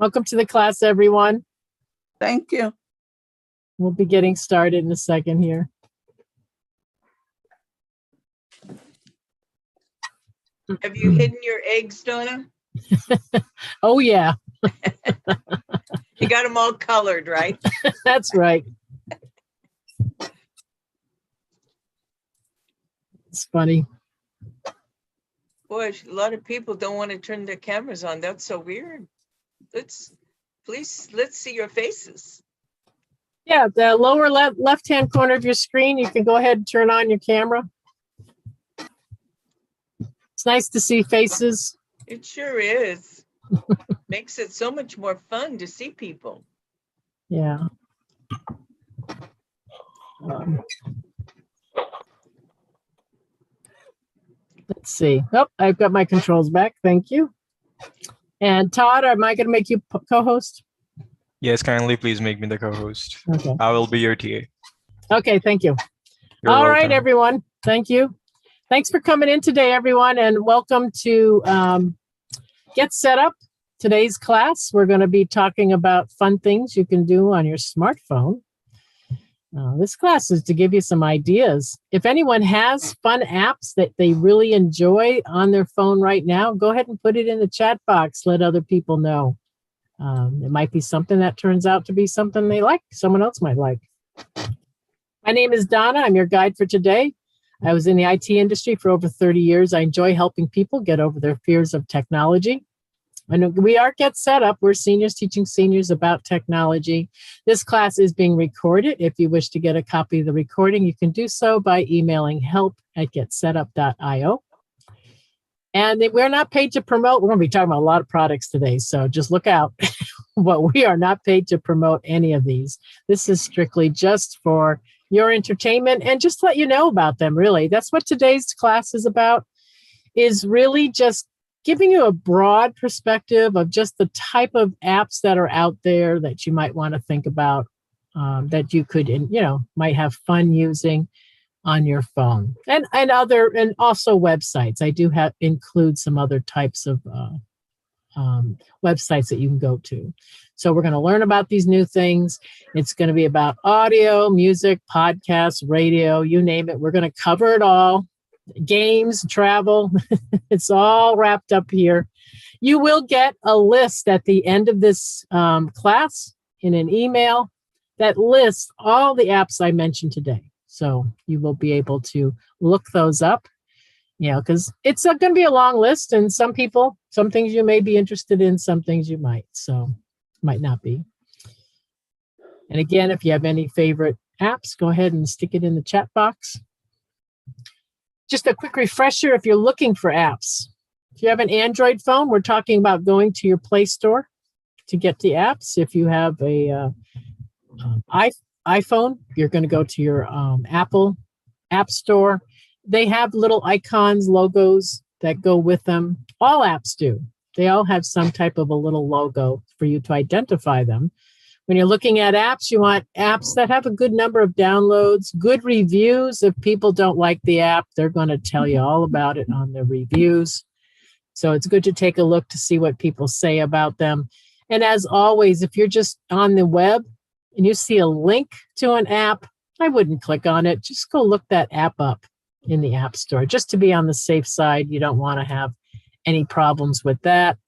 Welcome to the class, everyone. Thank you. We'll be getting started in a second here. Have you hidden your eggs, Donna? Oh, yeah, You got them all colored, right? that's right. It's funny. Boy, a lot of people don't want to turn their cameras on. That's so weird. Let's see your faces. Yeah, the lower left-hand corner of your screen, you can go ahead and turn on your camera. It's nice to see faces. It sure is. Makes it so much more fun to see people. Yeah. Let's see. Oh, I've got my controls back. Thank you. And Todd, am I going to make you co-host? Yes, kindly please make me the co-host. Okay. I will be your TA. Okay, thank you. You're All right, welcome. everyone. Thank you. Thanks for coming in today, everyone, and welcome to Get Set Up. Today's class, we're going to be talking about fun things you can do on your smartphone. This class is to give you some ideas. If anyone has fun apps that they really enjoy on their phone right now, go ahead and put it in the chat box. Let other people know. It might be something that turns out to be something they like, someone else might like. My name is Donna. I'm your guide for today. I was in the IT industry for over 30 years. I enjoy helping people get over their fears of technology. And we are Get Set Up. We're seniors teaching seniors about technology. This class is being recorded. If you wish to get a copy of the recording, you can do so by emailing help@getsetup.io. And we're not paid to promote. We're going to be talking about a lot of products today, so just look out. But we are not paid to promote any of these. This is strictly just for your entertainment and just to let you know about them, really. That's what today's class is about, is really just giving you a broad perspective of just the type of apps that are out there that you might want to think about, that you could, might have fun using on your phone, and also websites. I do include some other types of websites that you can go to. So we're going to learn about these new things. It's going to be about audio, music, podcasts, radio, you name it. We're going to cover it all. Games, travel, it's all wrapped up here. You will get a list at the end of this class in an email that lists all the apps I mentioned today. So you will be able to look those up, because it's going to be a long list, and some things you may be interested in, some things you might not be. And again, if you have any favorite apps, go ahead and stick it in the chat box. Just a quick refresher, if you're looking for apps, if you have an Android phone, we're talking about going to your Play Store to get the apps. If you have a iPhone, you're going to go to your Apple App Store. They have little icons, logos that go with them. All apps do. They all have some type of a little logo for you to identify them. When you're looking at apps, you want apps that have a good number of downloads, good reviews. If people don't like the app, they're going to tell you all about it on their reviews. So it's good to take a look to see what people say about them. And as always, if you're just on the web and you see a link to an app, I wouldn't click on it. Just go look that app up in the App Store, just to be on the safe side. You don't want to have any problems with that.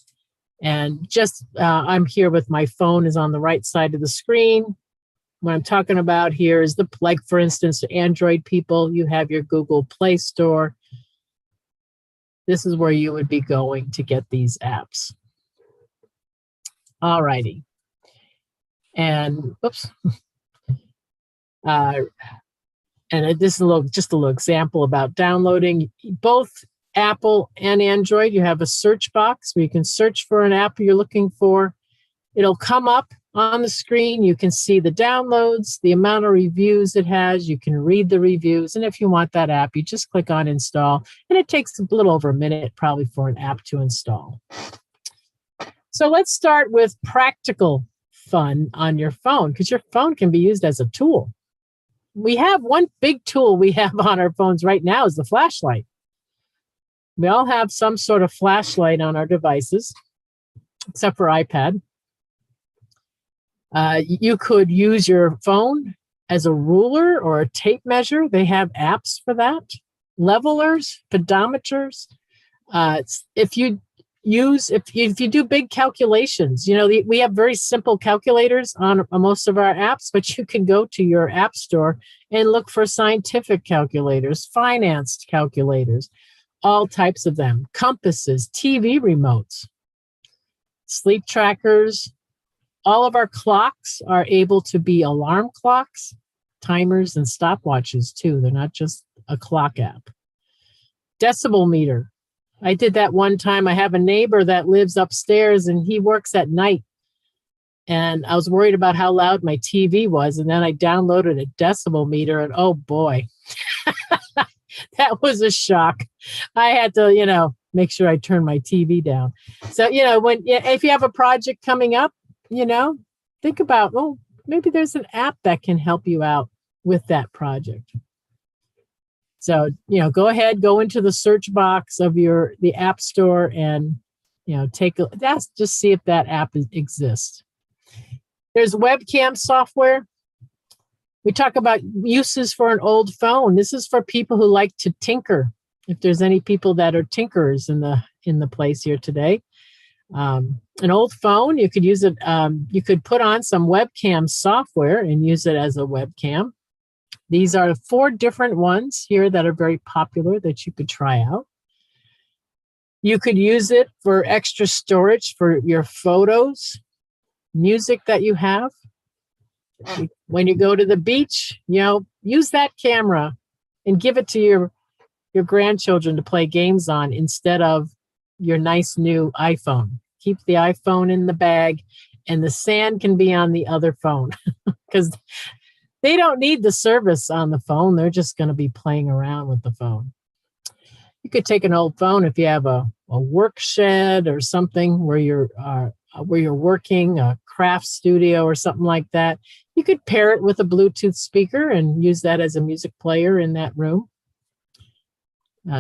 And just, I'm here with my phone is on the right side of the screen. What I'm talking about here is like, for instance, Android people, you have your Google Play Store. This is where you would be going to get these apps. All righty. And, oops. And this is just a little example about downloading both Apple and Android. You have a search box where you can search for an app you're looking for. It'll come up on the screen. You can see the downloads, the amount of reviews it has. You can read the reviews. And if you want that app, you just click on install. And it takes a little over a minute probably for an app to install. So let's start with practical fun on your phone, because your phone can be used as a tool. We have one big tool we have on our phones right now is the flashlight. We all have some sort of flashlight on our devices, except for iPad. You could use your phone as a ruler or a tape measure. They have apps for that. Levelers, pedometers. If you do big calculations, we have very simple calculators on most of our apps, but you can go to your app store and look for scientific calculators, finance calculators, all types of them, compasses, TV remotes, sleep trackers. All of our clocks are able to be alarm clocks, timers, and stopwatches too. They're not just a clock app. Decibel meter. I did that one time. I have a neighbor that lives upstairs and he works at night. And I was worried about how loud my TV was. And then I downloaded a decibel meter and oh boy, that was a shock. I had to, make sure I turn my TV down. So, if you have a project coming up, think about, maybe there's an app that can help you out with that project. So, go ahead, go into the search box of the app store and, just see if that app exists. There's webcam software. We talk about uses for an old phone. This is for people who like to tinker. If there's any people that are tinkerers in the place here today. An old phone, you could use it. You could put on some webcam software and use it as a webcam. These are 4 different ones here that are very popular that you could try out. You could use it for extra storage for your photos, music that you have. When you go to the beach, use that camera and give it to your grandchildren to play games on instead of your nice new iPhone. Keep the iPhone in the bag and the sand can be on the other phone because they don't need the service on the phone. They're just going to be playing around with the phone. You could take an old phone if you have a work shed or something where you're working, a craft studio or something like that. You could pair it with a Bluetooth speaker and use that as a music player in that room.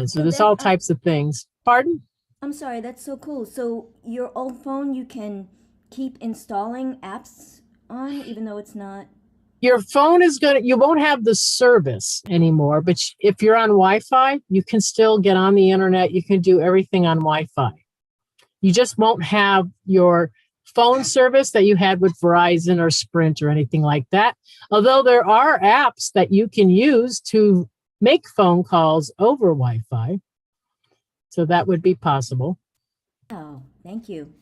So there's all types of things. Pardon? I'm sorry, that's so cool. So your old phone, you can keep installing apps on, even though it's not. Your phone you won't have the service anymore, but if you're on Wi-Fi, you can still get on the internet. You can do everything on Wi-Fi. You just won't have your phone service that you had with Verizon or Sprint or anything like that. Although there are apps that you can use to make phone calls over Wi-Fi. So that would be possible. Oh, thank you.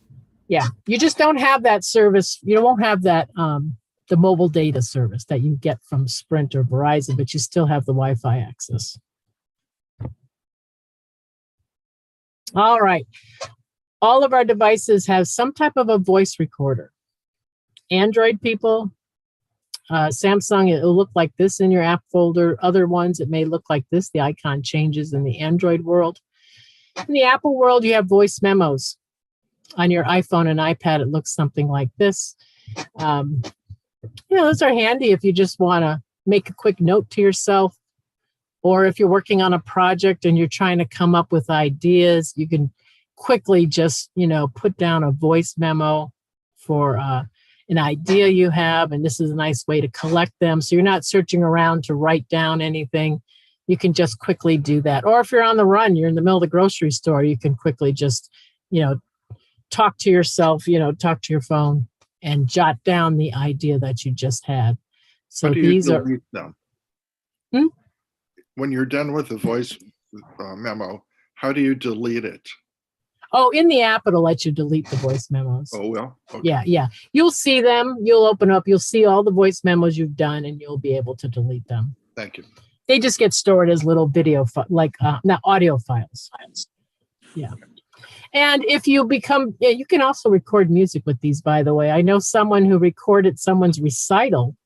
Yeah, you just don't have that service. You won't have that the mobile data service that you get from Sprint or Verizon, but you still have the Wi-Fi access. All right. All of our devices have some type of a voice recorder. Android people, Samsung, it'll look like this in your app folder. Other ones, it may look like this. The icon changes in the Android world. In the Apple world, you have voice memos. On your iPhone and iPad, it looks something like this. Those are handy if you just want to make a quick note to yourself, or if you're working on a project and you're trying to come up with ideas, you can quickly just, put down a voice memo for an idea you have, and this is a nice way to collect them. So you're not searching around to write down anything. You can just quickly do that. Or if you're on the run, you're in the middle of the grocery store, you can quickly just, talk to yourself, talk to your phone and jot down the idea that you just had. So these are them? Hmm? When you're done with the voice memo, how do you delete it? Oh, in the app, it'll let you delete the voice memos. Oh, well. Okay. Yeah. You'll see them. You'll open up. You'll see all the voice memos you've done, and you'll be able to delete them. Thank you. They just get stored as little video, not audio files. Yeah. And if you you can also record music with these, by the way. I know someone who recorded someone's recital,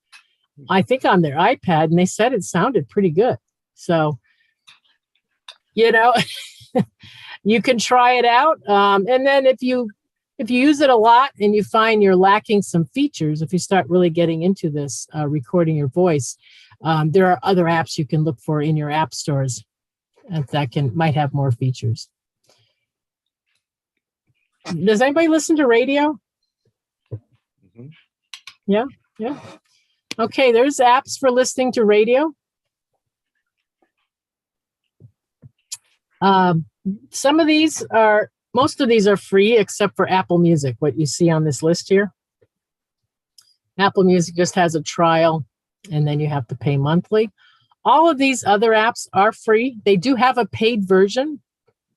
I think on their iPad, and they said it sounded pretty good. So, you can try it out. And then if you use it a lot and you find you're lacking some features, if you start really getting into this, recording your voice, there are other apps you can look for in your app stores that might have more features. Does anybody listen to radio? Mm-hmm. Yeah. Okay, there's apps for listening to radio. Most of these are free except for Apple Music, what you see on this list here. Apple Music just has a trial and then you have to pay monthly. All of these other apps are free. They do have a paid version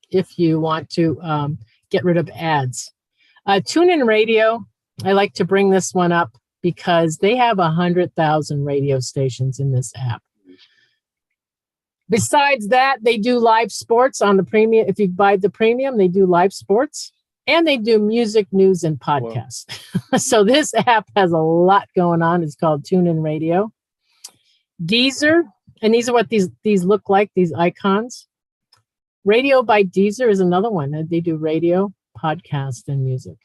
if you want to get rid of ads. TuneIn Radio, I like to bring this one up because they have 100,000 radio stations in this app. Besides that, they do live sports on the premium. If you buy the premium, they do live sports and they do music, news, and podcasts. Wow. So this app has a lot going on. It's called TuneIn Radio. Deezer, and these are what these look like, these icons. Radio by Deezer is another one. They do radio, podcast, and music.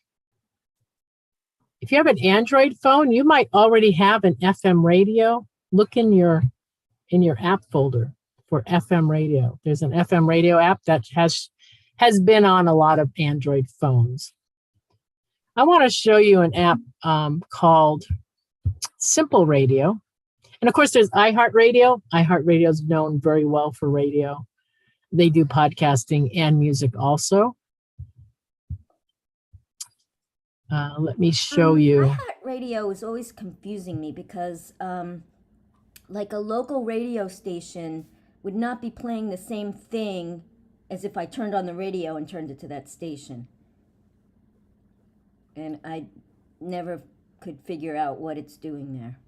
If you have an Android phone, you might already have an FM radio. Look in your app folder for FM radio. There's an FM radio app that has been on a lot of Android phones. I want to show you an app called Simple Radio. And of course, there's iHeartRadio. iHeartRadio is known very well for radio. They do podcasting and music also. Let me show you. iHeartRadio is always confusing me because like a local radio station would not be playing the same thing as if I turned on the radio and turned it to that station. And I never could figure out what it's doing there.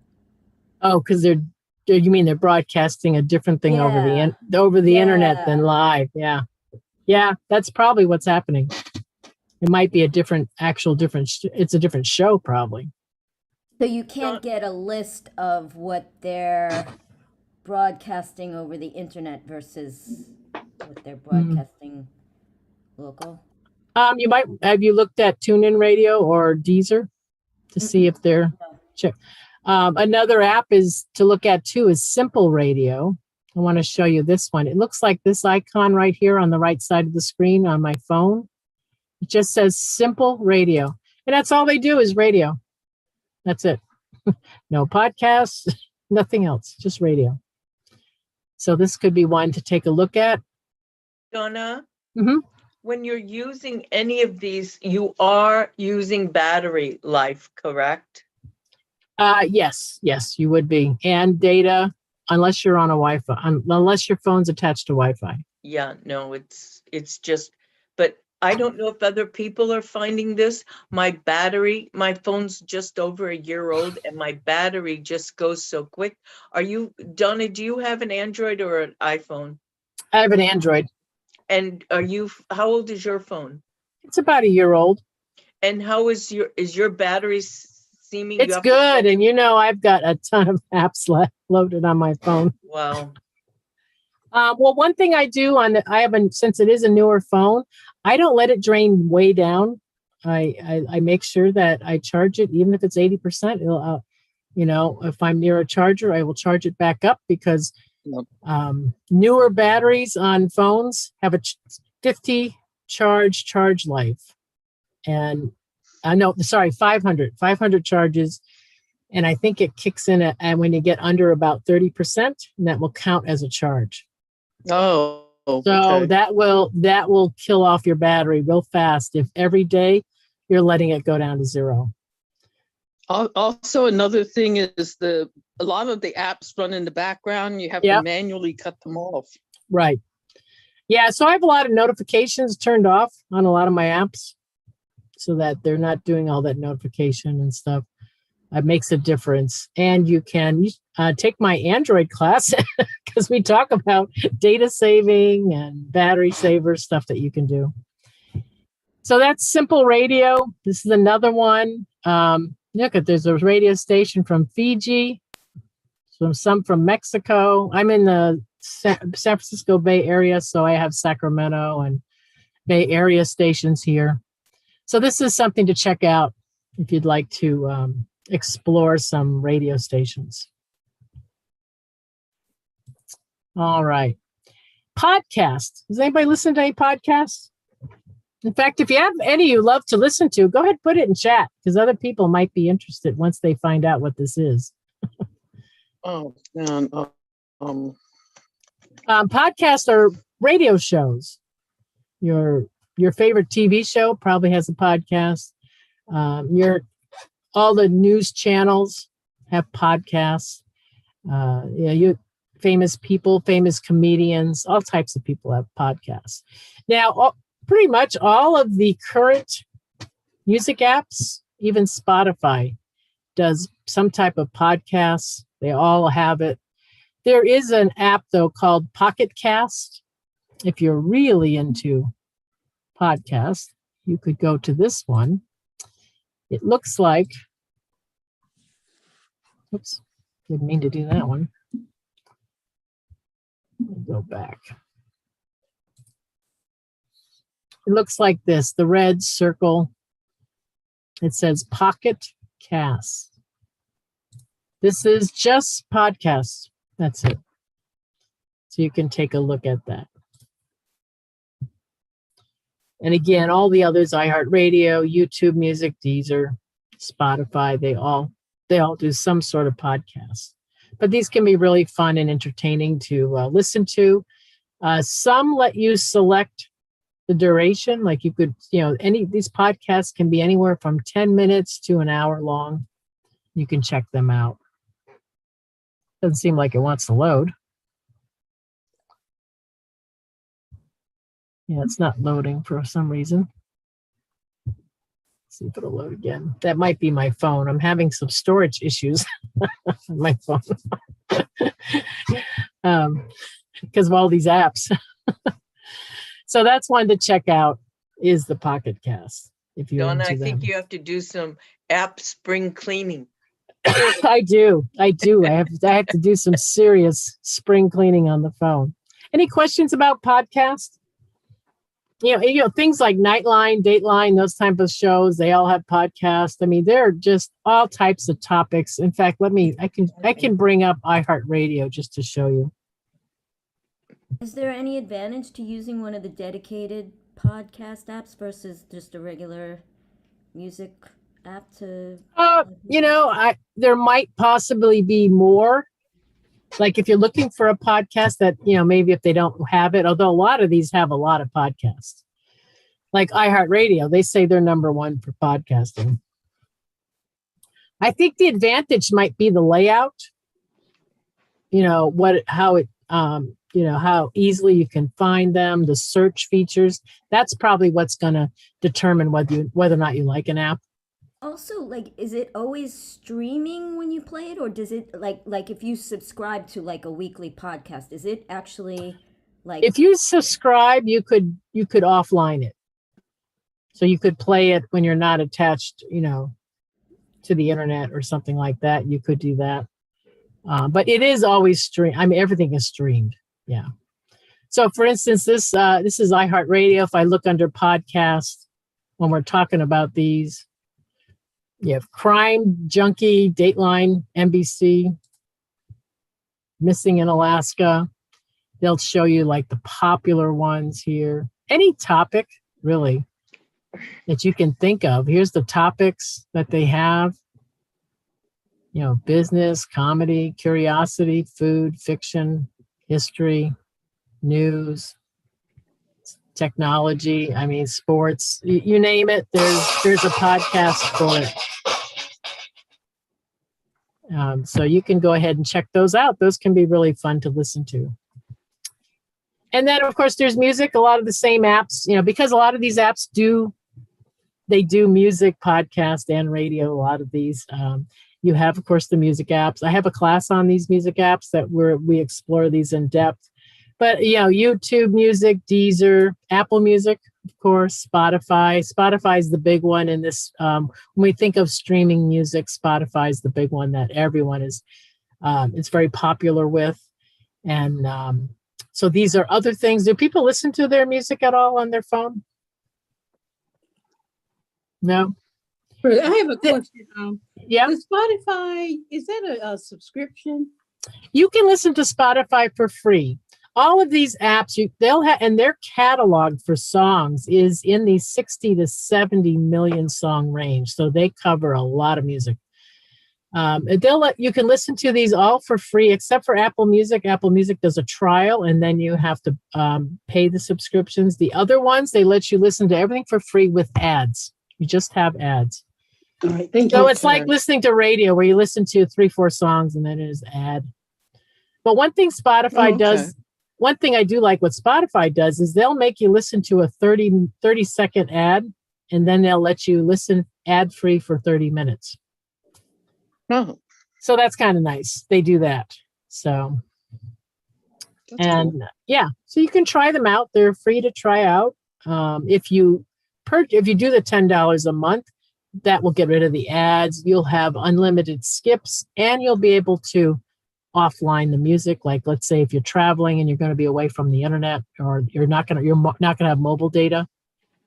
Oh, because you mean they're broadcasting a different thing over the internet than live. Yeah. That's probably what's happening. It might be it's a different show probably. So you can't get a list of what they're broadcasting over the internet versus what they're broadcasting local? Have you looked at TuneIn Radio or Deezer to see if they're check? Another app is to look at too is Simple Radio. I want to show you this one. It looks like this icon right here on the right side of the screen on my phone. It just says Simple Radio. And that's all they do is radio. That's it. No podcasts, nothing else, just radio. So this could be one to take a look at. Donna, when you're using any of these, you are using battery life, correct? Yes, you would be. And data, unless you're on a Wi-Fi, unless your phone's attached to Wi-Fi. Yeah, no, it's just, but I don't know if other people are finding this. My phone's just over a year old and my battery just goes so quick. Donna, do you have an Android or an iPhone? I have an Android. And how old is your phone? It's about a year old. And how is your battery seeming? It's good. And I've got a ton of apps loaded on my phone. Wow. Well, one thing I do since it is a newer phone, I don't let it drain way down. I make sure that I charge it, even if it's 80%. If I'm near a charger, I will charge it back up because newer batteries on phones have a 50 charge life. And 500 charges. And I think it kicks in when you get under about 30%, and that will count as a charge. Oh, okay. So that will kill off your battery real fast if every day you're letting it go down to zero. Also, another thing is a lot of the apps run in the background. You have to manually cut them off. Right. Yeah. So I have a lot of notifications turned off on a lot of my apps so that they're not doing all that notification and stuff. It makes a difference. And you can take my Android class because we talk about data saving and battery saver stuff that you can do. So that's Simple Radio. This is another one. There's a radio station from Fiji, some from Mexico. I'm in the San Francisco Bay Area, so I have Sacramento and Bay Area stations here. So this is something to check out if you'd like to explore some radio stations. All right. Podcasts. Does anybody listen to any podcasts? In fact, if you have any you love to listen to, go ahead, put it in chat because other people might be interested once they find out what this is. Oh, man. Podcasts are radio shows. Your favorite TV show probably has a podcast. All the news channels have podcasts. You famous people, famous comedians, all types of people have podcasts. Now, pretty much all of the current music apps, even Spotify, does some type of podcasts. They all have it. There is an app, though, called Pocket Cast. If you're really into podcasts, you could go to this one. It looks like, oops, didn't mean to do that one. Let me go back. It looks like this, the red circle. It says Pocket Cast. This is just podcasts. That's it. So you can take a look at that. And again, all the others, iHeartRadio, YouTube Music, Deezer, Spotify, they all do some sort of podcast. But these can be really fun and entertaining to listen to. Some let you select the duration. Like you could, these podcasts can be anywhere from 10 minutes to an hour long. You can check them out. Doesn't seem like it wants to load. Yeah, it's not loading for some reason. Let's see if it'll load again. That might be my phone. I'm having some storage issues on my phone because of all these apps. So that's one to check out is the Pocket Cast. If you're Donna, into I think them. you have to do some app spring cleaning. I do. I have to do some serious spring cleaning on the phone. Any questions about podcasts? Things like Nightline, Dateline, those type of shows, they all have podcasts. I mean, they're just all types of topics. In fact, I can bring up iHeartRadio just to show you. Is there any advantage to using one of the dedicated podcast apps versus just a regular music app to? There might possibly be more. Like if you're looking for a podcast that, maybe if they don't have it, although a lot of these have a lot of podcasts. Like iHeartRadio, they say they're number one for podcasting. I think the advantage might be the layout. How easily you can find them, the search features. That's probably what's going to determine whether or not you like an app. Also, is it always streaming when you play it, or does it like if you subscribe to a weekly podcast, is it actually if you subscribe, you could offline it, so you could play it when you're not attached, to the internet or something like that. You could do that, but it is always streamed. I mean, everything is streamed. Yeah. So, for instance, this is iHeartRadio. If I look under podcast, when we're talking about these. You have Crime Junkie, Dateline, NBC, Missing in Alaska. They'll show you the popular ones here. Any topic, really, that you can think of. Here's the topics that they have. Business, comedy, curiosity, food, fiction, history, news, technology, sports, you name it, there's a podcast for it. So you can go ahead and check those out. Those can be really fun to listen to. And then, of course, there's music, a lot of the same apps, because a lot of these apps do music, podcast, and radio, a lot of these. You have, of course, the music apps. I have a class on these music apps that we explore these in depth. But, YouTube Music, Deezer, Apple Music, of course, Spotify. Spotify is the big one in this. When we think of streaming music, Spotify is the big one that everyone is it's very popular with. And so these are other things. Do people listen to their music at all on their phone? No? I have a question. Yeah. The Spotify, is that a subscription? You can listen to Spotify for free. all of these apps, they'll have, and their catalog for songs is in the 60 to 70 million song range. So they cover a lot of music. You can listen to these all for free, except for Apple Music. Apple Music does a trial, and then you have to pay the subscriptions. The other ones, they let you listen to everything for free with ads. You just have ads. All right, thank So you. it's like listening to radio where you listen to 3-4 songs and then it is ad. But one thing Spotify does, one thing I do like what Spotify does is they'll make you listen to a 30-second ad, and then they'll let you listen ad free for 30 minutes. Oh, So that's kind of nice. They do that. So, that's and cool. yeah, so you can try them out. They're free to try out. If you do the $10 a month, that will get rid of the ads. You'll have unlimited skips, and you'll be able to offline the music. Like, let's say if you're traveling and you're going to be away from the internet, or you're not going to have mobile data,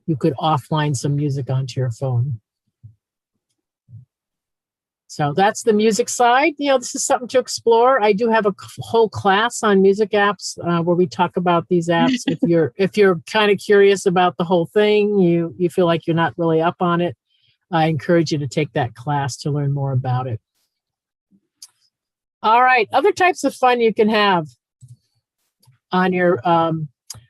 you could offline some music onto your phone. So that's the music side. This is something to explore. I do have a whole class on music apps where we talk about these apps. If you're kind of curious about the whole thing, you feel like you're not really up on it, I encourage you to take that class to learn more about it. All right, other types of fun you can have on your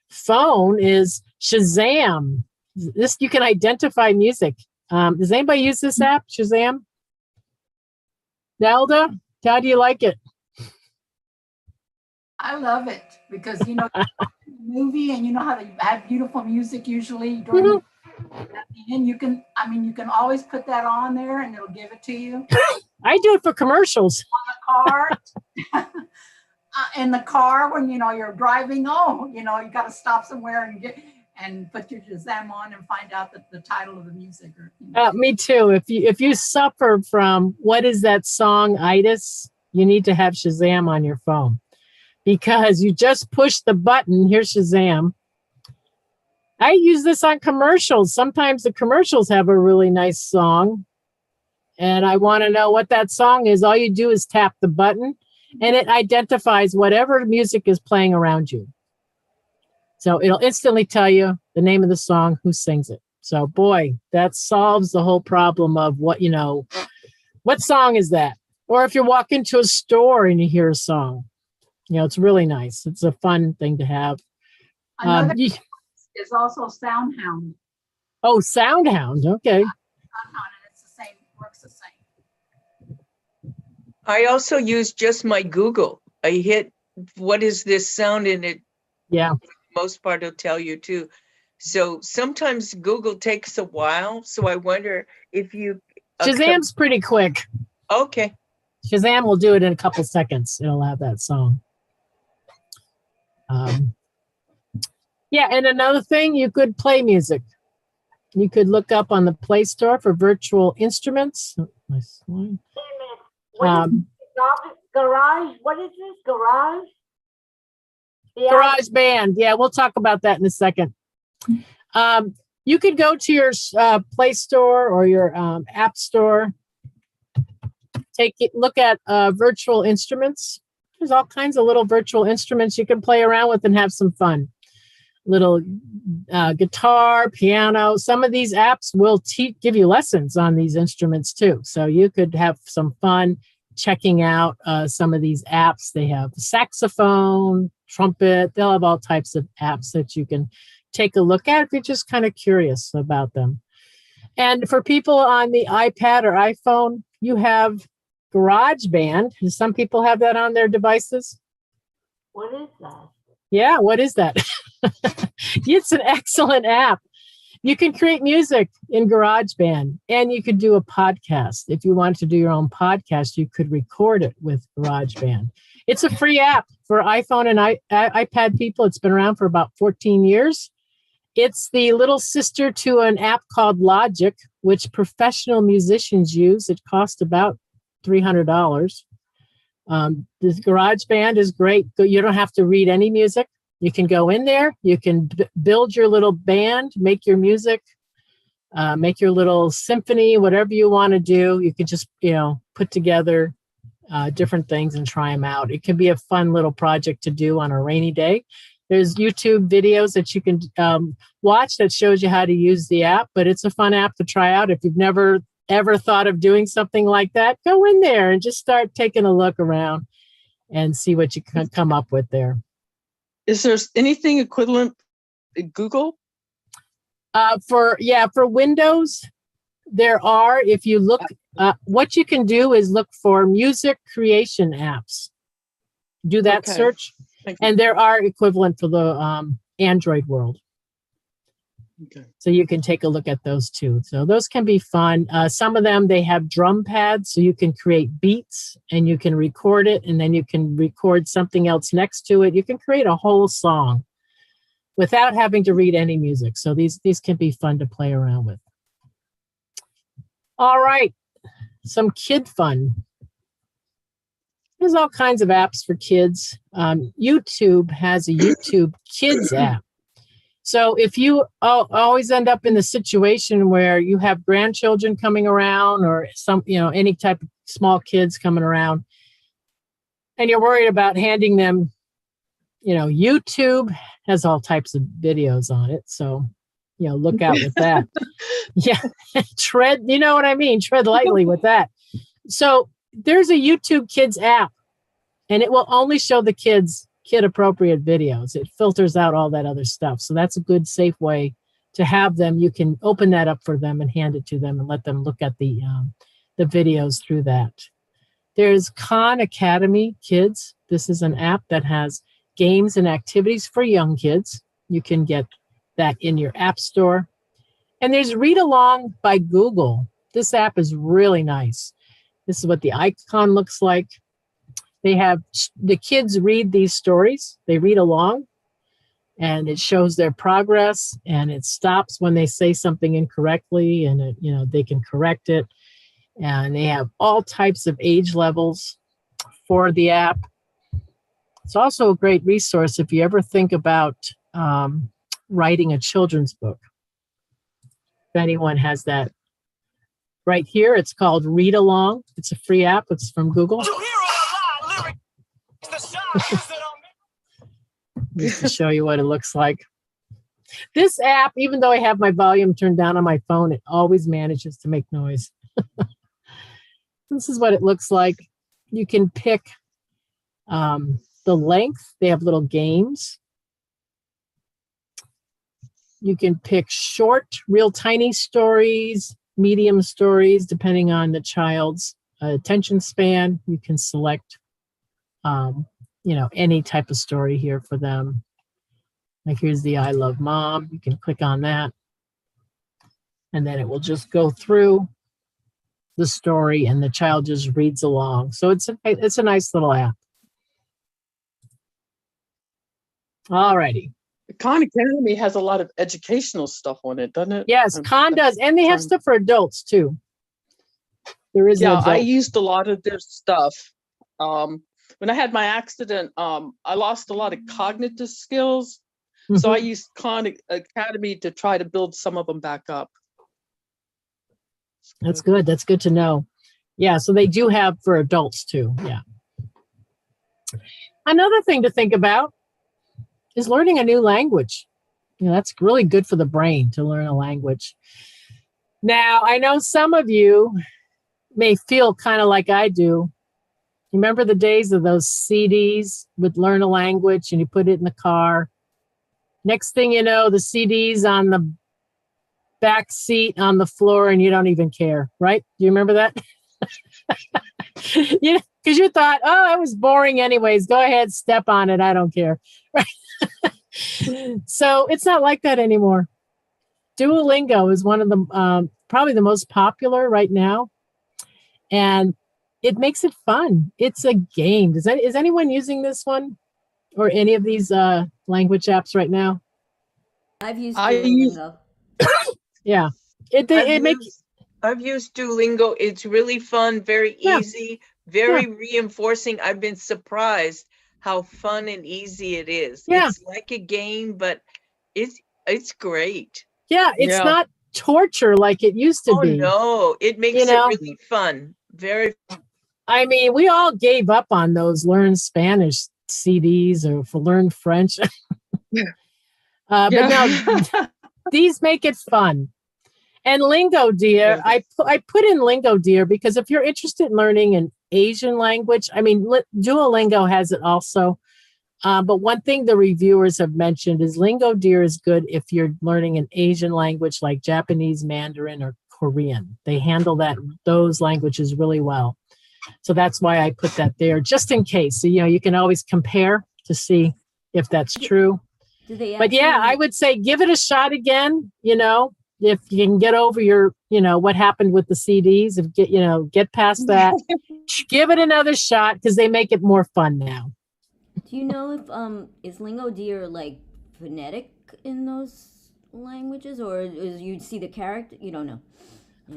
phone is Shazam. This, you can identify music. Does anybody use this app, Shazam? Nelda, how do you like it? I love it because the movie, and you know how they have beautiful music usually during at the end. You can always put that on there and it'll give it to you. I do it for commercials. On the car, in the car when you're driving. You got to stop somewhere and put your Shazam on and find out the title of the music. Me too. If you suffer from what is that song-itis, you need to have Shazam on your phone, because you just push the button. Here's Shazam. I use this on commercials. Sometimes the commercials have a really nice song, and I want to know what that song is. All you do is tap the button, and it identifies whatever music is playing around you. So it'll instantly tell you the name of the song, who sings it. So boy, that solves the whole problem of what song is that? Or if you walk into a store and you hear a song, it's really nice. It's a fun thing to have. Another is also SoundHound. Oh, SoundHound. Okay. SoundHound, and it's the same, works the same. I also use just my Google. I hit, what is this sound in it? Yeah. Most part will tell you too. So sometimes Google takes a while. So I wonder if you. Shazam's pretty quick. Okay. Shazam will do it in a couple seconds. It'll have that song. Yeah, and another thing, you could play music. You could look up on the Play Store for virtual instruments. Oh, nice line. Garage? What is this? Garage? Garage Band. Yeah, we'll talk about that in a second. You could go to your Play Store or your App Store. Look at virtual instruments. There's all kinds of little virtual instruments you can play around with and have some fun. Little guitar, piano. Some of these apps will give you lessons on these instruments too. So you could have some fun checking out some of these apps. They have saxophone, trumpet. They'll have all types of apps that you can take a look at if you're just kind of curious about them. And for people on the iPad or iPhone, you have GarageBand. Some people have that on their devices. What is that? Yeah, what is that? It's an excellent app. You can create music in GarageBand, and you could do a podcast. If you wanted to do your own podcast, you could record it with GarageBand. It's a free app for iPhone and iPad people. It's been around for about 14 years. It's the little sister to an app called Logic, which professional musicians use. It costs about $300. This GarageBand is great. You don't have to read any music. You can go in there. You can build your little band, make your music, make your little symphony, whatever you want to do. You can just, put together different things and try them out. It can be a fun little project to do on a rainy day. There's YouTube videos that you can watch that shows you how to use the app, but it's a fun app to try out. If you've never ever thought of doing something like that, go in there and just start taking a look around and see what you can come up with there. Is there anything equivalent in Google? For Windows, there are. If you look, what you can do is look for music creation apps. Do that Okay. search, Thank you. and there are equivalent for the Android world. Okay. So you can take a look at those too. So those can be fun. Some of them, they have drum pads, so you can create beats and you can record it, and then you can record something else next to it. You can create a whole song without having to read any music. So these can be fun to play around with. All right, some kid fun. There's all kinds of apps for kids. YouTube has a YouTube Kids app. So if you always end up in the situation where you have grandchildren coming around or any type of small kids coming around, and you're worried about handing them, YouTube has all types of videos on it. So, look out with that. Yeah. Tread, you know what I mean? Tread lightly with that. So there's a YouTube Kids app, and it will only show the kid appropriate videos. It filters out all that other stuff. So that's a good, safe way to have them. You can open that up for them and hand it to them and let them look at the videos through that. There's Khan Academy Kids. This is an app that has games and activities for young kids. You can get that in your app store. And there's Read Along by Google. This app is really nice. This is what the icon looks like. They have the kids read these stories. They read along, and it shows their progress, and it stops when they say something incorrectly, and they can correct it. And they have all types of age levels for the app. It's also a great resource if you ever think about writing a children's book. If anyone has that right here, it's called Read Along. It's a free app. It's from Google. Just to show you what it looks like. This app, even though I have my volume turned down on my phone, it always manages to make noise. This is what it looks like. You can pick the length. They have little games. You can pick short, real tiny stories, medium stories, depending on the child's attention span. You can select any type of story here for them. Like here's the I Love Mom. You can click on that. And then it will just go through the story and the child just reads along. So it's a nice little app. All righty. Khan Academy has a lot of educational stuff on it, doesn't it? Yes, Khan does. And they have stuff for adults too. There is Yeah, I used a lot of their stuff. When I had my accident, I lost a lot of cognitive skills. So I used Khan Academy to try to build some of them back up. That's good. That's good to know. Yeah, so they do have for adults too. Yeah. Another thing to think about is learning a new language. That's really good for the brain to learn a language. Now, I know some of you may feel kind of like I do. Remember the days of those CDs with Learn a Language, and you put it in the car. Next thing you know, the CD's on the back seat on the floor and you don't even care, right? Do you remember that? Because you thought, oh, it was boring anyways. Go ahead, step on it. I don't care. Right? So it's not like that anymore. Duolingo is one of the probably the most popular right now. And it makes it fun. It's a game. Is anyone using this one or any of these language apps right now? I've used Duolingo. Yeah. I've used Duolingo. It's really fun, very easy, very reinforcing. I've been surprised how fun and easy it is. Yeah. It's like a game, but it's great. Yeah, it's not torture like it used to be. Oh no, it makes it really fun. Very I mean, we all gave up on those learn Spanish CDs or for learn French. But now these make it fun. And Lingo Deer, Yeah. I put in Lingo Deer because if you're interested in learning an Asian language, I mean, Duolingo has it also. But one thing the reviewers have mentioned is Lingo Deer is good if you're learning an Asian language like Japanese, Mandarin, or Korean. They handle those languages really well. So that's why I put that there, just in case. So, you can always compare to see if that's true. Do they But yeah, I would say give it a shot again, if you can get over your, what happened with the CDs, get past that, give it another shot because they make it more fun now. Do you know if is Lingo Deer like phonetic in those languages, or is you see the character? You don't know.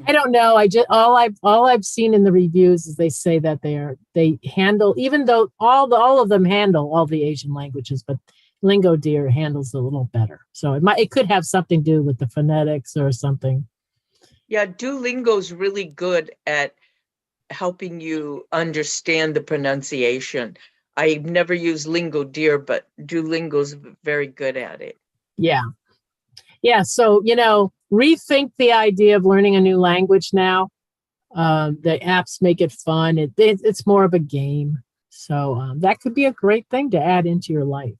I don't know. All I've seen in the reviews is they say that they handle, even though all of them handle all the Asian languages, but Lingo Deer handles it a little better. So it could have something to do with the phonetics or something. Yeah, Duolingo's really good at helping you understand the pronunciation. I've never used Lingo Deer, but Duolingo's very good at it. Yeah. Yeah. So, rethink the idea of learning a new language now. The apps make it fun. It's more of a game. So that could be a great thing to add into your life.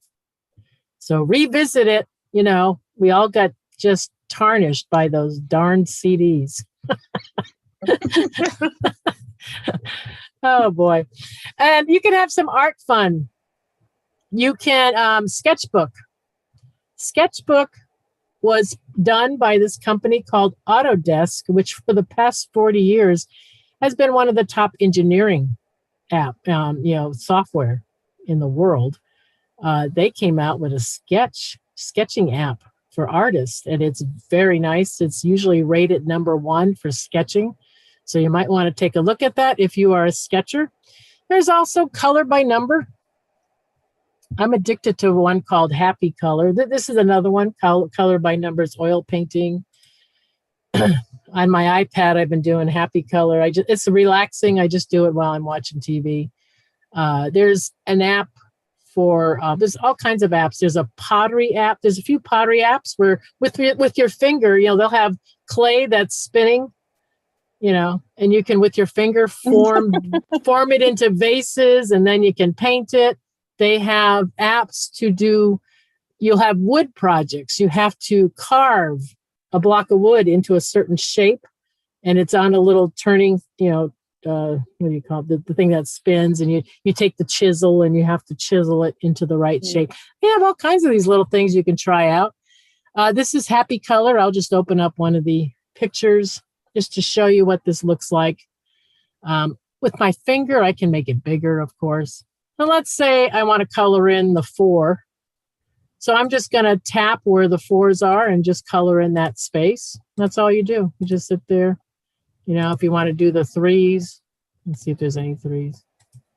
So revisit it. We all got just tarnished by those darn CDs. Oh boy. And you can have some art fun. You can Sketchbook. Sketchbook was done by this company called Autodesk, which for the past 40 years has been one of the top engineering software in the world. They came out with a sketching app for artists, and it's very nice. It's usually rated #1 for sketching. So you might want to take a look at that if you are a sketcher. There's also color by number. I'm addicted to one called Happy Color. This is another one, color by numbers, oil painting. On my iPad, I've been doing Happy Color. It's relaxing. I just do it while I'm watching TV. There's an app there's all kinds of apps. There's a pottery app. There's a few pottery apps where with your finger, they'll have clay that's spinning, and you can, with your finger, form it into vases, and then you can paint it. They have apps you'll have wood projects. You have to carve a block of wood into a certain shape, and it's on a little turning, what do you call it? The thing that spins, and you take the chisel and you have to chisel it into the right shape. They have all kinds of these little things you can try out. This is Happy Color. I'll just open up one of the pictures just to show you what this looks like. With my finger, I can make it bigger, of course. So let's say I want to color in the 4. So I'm just going to tap where the 4s are and just color in that space. That's all you do. You just sit there. If you want to do the 3s, let's see if there's any 3s.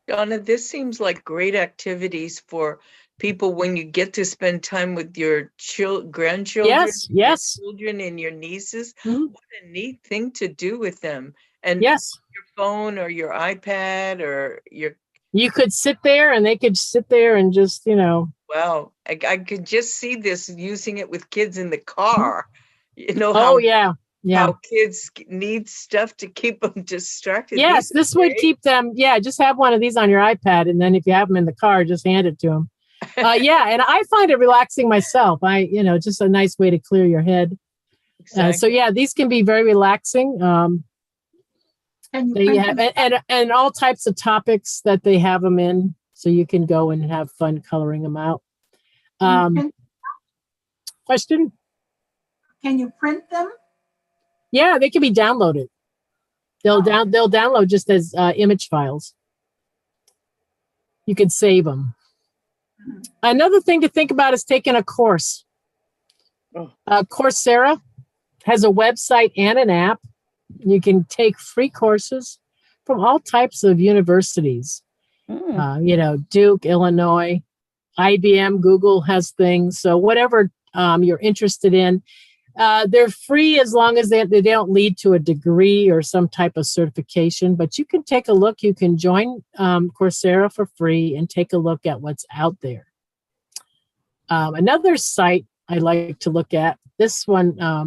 Donna, this seems like great activities for people when you get to spend time with your grandchildren, yes, your children and your nieces. Mhm. What a neat thing to do with them. And Yes. your phone or your iPad or You could sit there and they could sit there and just, wow, I could just see this using it with kids in the car. Oh, yeah. Yeah. How kids need stuff to keep them distracted. Yes, These this would days. keep them. Yeah, just have one of these on your iPad, and then if you have them in the car, just hand it to them. Yeah, and I find it relaxing myself. Just a nice way to clear your head. Exactly. So yeah, these can be very relaxing. And you They print have them. and all types of topics that they have them in, so you can go and have fun coloring them out. Question? Can you print them? Yeah, they can be downloaded. They'll download just as image files. You can save them. Another thing to think about is taking a course. Coursera has a website and an app. You can take free courses from all types of universities. Duke, Illinois, IBM, Google has things. So whatever you're interested in. They're free as long as they don't lead to a degree or some type of certification, but you can take a look. You can join Coursera for free and take a look at what's out there. Another site I like to look at, this one, I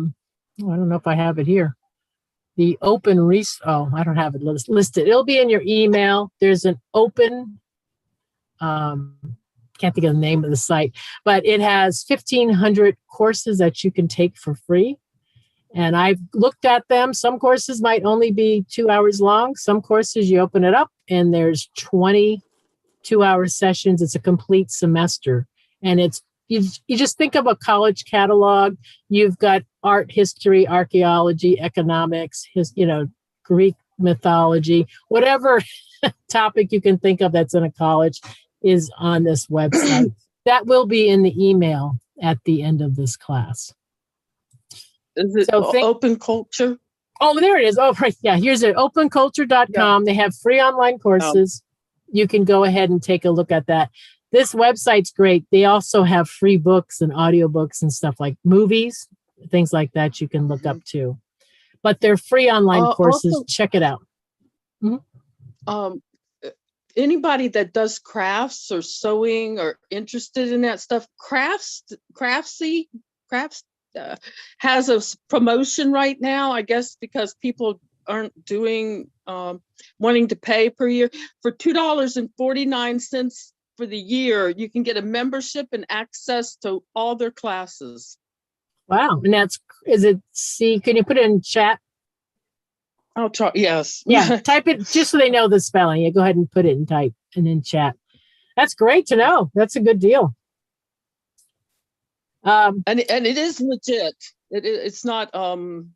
don't know if I have it here. The open I don't have it listed. It'll be in your email. There's an open, can't think of the name of the site, but it has 1,500 courses that you can take for free. And I've looked at them. Some courses might only be 2 hours long. Some courses you open it up and there's 20 2-hour sessions. It's a complete semester. And it's, you just think of a college catalog. You've got art, history, archaeology, economics, Greek mythology, whatever topic you can think of that's in a college is on this website. That will be in the email at the end of this class. Is it Open Culture? Oh, there it is. Oh, right. Yeah, here's it. Openculture.com. They have free online courses. You can go ahead and take a look at that. This website's great. They also have free books and audiobooks and stuff like movies, things like that you can look up too. But they're free online courses. Also, check it out. Mm-hmm. Anybody that does crafts or sewing or interested in that stuff, Craftsy has a promotion right now, I guess, because people aren't doing wanting to pay per year. For $2.49 for the year, you can get a membership and access to all their classes. Wow. And can you put it in chat? I'll try. Yes. Yeah. Type it just so they know the spelling. Yeah, go ahead and put it in type and in chat. That's great to know. That's a good deal. And it is legit. It's not. Oh,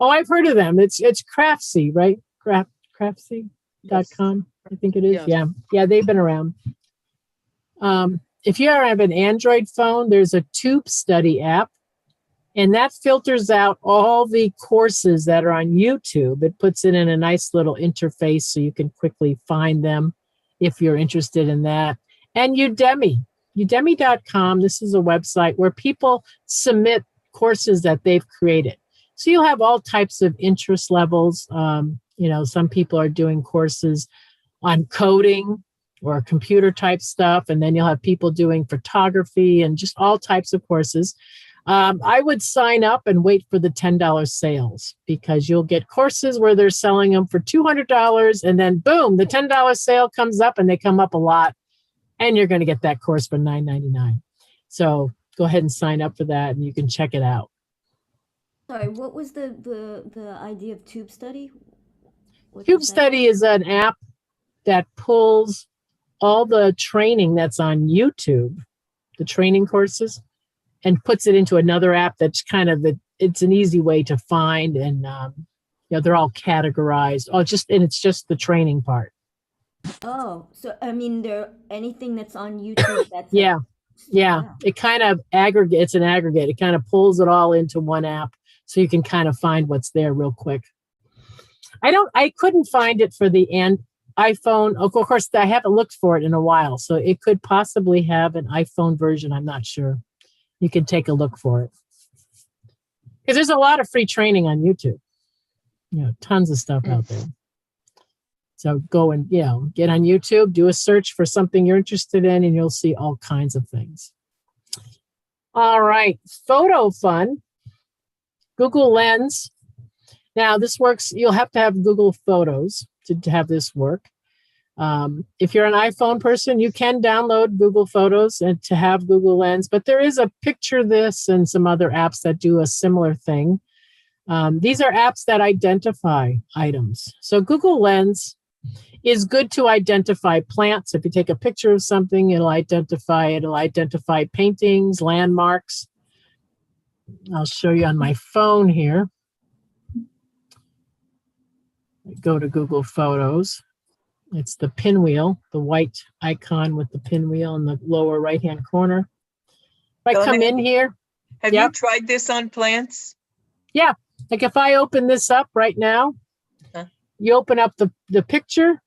I've heard of them. It's Craftsy, right? Craftsy.com. Yes. I think it is. Yes. Yeah. They've been around. If you have an Android phone, there's a TubeStudy app. And that filters out all the courses that are on YouTube. It puts it in a nice little interface so you can quickly find them if you're interested in that. And Udemy.com, this is a website where people submit courses that they've created. So you'll have all types of interest levels. Some people are doing courses on coding or computer type stuff. And then you'll have people doing photography and just all types of courses. I would sign up and wait for the $10 sales because you'll get courses where they're selling them for $200 and then boom, the $10 sale comes up and they come up a lot and you're going to get that course for $9.99. So go ahead and sign up for that and you can check it out. Sorry, what was the idea of TubeStudy? TubeStudy is an app that pulls all the training that's on YouTube, the training courses, and puts it into another app that's it's an easy way to find, and they're all categorized. And it's just the training part. Oh, so I mean, anything that's on YouTube. That's yeah. It kind of aggregates. It's an aggregate. It kind of pulls it all into one app, so you can kind of find what's there real quick. I couldn't find it for the iPhone. Of course, I haven't looked for it in a while, so it could possibly have an iPhone version. I'm not sure. You can take a look for it. Because there's a lot of free training on YouTube. Tons of stuff out there. So go and, get on YouTube, do a search for something you're interested in, and you'll see all kinds of things. All right. Photo fun. Google Lens. Now, this works. You'll have to have Google Photos to have this work. If you're an iPhone person, you can download Google Photos and to have Google Lens, but there is a Picture This and some other apps that do a similar thing. These are apps that identify items. So Google Lens is good to identify plants. If you take a picture of something, it'll identify paintings, landmarks. I'll show you on my phone here. Go to Google Photos. It's the pinwheel, the white icon with the pinwheel in the lower right-hand corner. If I come in here. Have you tried this on plants? Yeah. Like if I open this up right now, you open up the picture